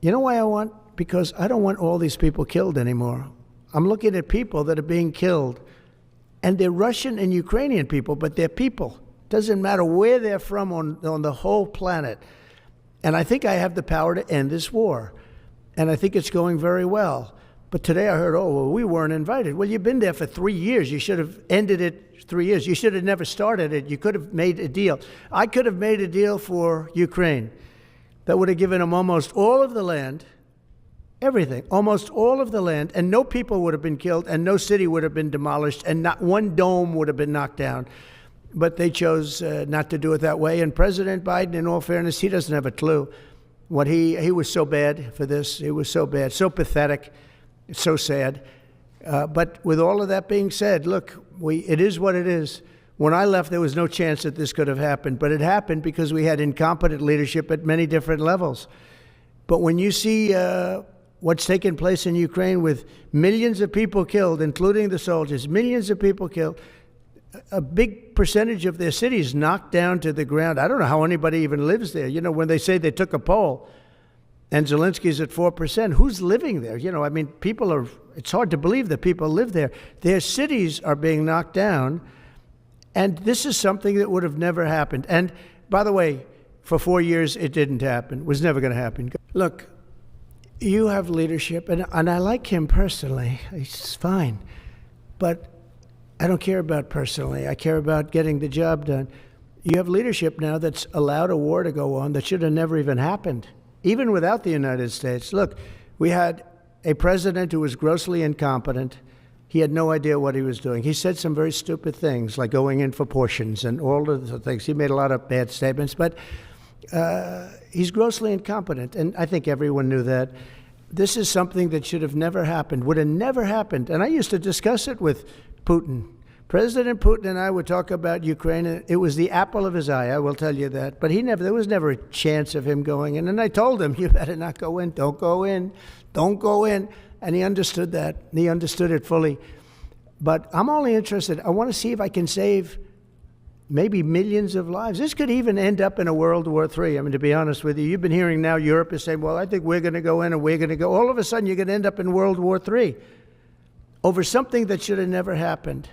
You know why I want? Because I don't want all these people killed anymore. I'm looking at people that are being killed, and they're Russian and Ukrainian people, but they're people. Doesn't matter where they're from on the whole planet. And I think I have the power to end this war. And I think it's going very well. But today I heard, oh, well, we weren't invited. Well, you've been there for 3 years. You should have ended it 3 years. You should have never started it. You could have made a deal. I could have made a deal for Ukraine that would have given them almost all of the land, everything, almost all of the land, and no people would have been killed, and no city would have been demolished, and not one dome would have been knocked down. But they chose not to do it that way. And President Biden, in all fairness, he doesn't have a clue. What he was so bad for this. He was so bad, so pathetic, so sad. But with all of that being said, look, it is what it is. When I left, there was no chance that this could have happened. But it happened because we had incompetent leadership at many different levels. But when you see what's taken place in Ukraine with millions of people killed, including the soldiers, millions of people killed, a big percentage of their cities knocked down to the ground. I don't know how anybody even lives there. You know, when they say they took a poll and Zelensky's at 4%, who's living there? You know, I mean, it's hard to believe that people live there. Their cities are being knocked down, and this is something that would have never happened. And by the way, for 4 years, it didn't happen. It was never going to happen. Look, you have leadership, and I like him personally. He's fine. But I don't care about personally. I care about getting the job done. You have leadership now that's allowed a war to go on that should have never even happened, even without the United States. Look, we had a president who was grossly incompetent. He had no idea what he was doing. He said some very stupid things, like going in for portions and all of the things. He made a lot of bad statements, but he's grossly incompetent, and I think everyone knew that. This is something that should have never happened, would have never happened. And I used to discuss it with Putin. President Putin and I would talk about Ukraine. And it was the apple of his eye, I will tell you that. But there was never a chance of him going in. And I told him, you better not go in. Don't go in. Don't go in. And he understood that. He understood it fully. But I'm only interested. I want to see if I can save maybe millions of lives. This could even end up in a World War III. I mean, to be honest with you, you've been hearing now Europe is saying, well, I think we're going to go in and we're going to go. All of a sudden, you're going to end up in World War III over something that should have never happened.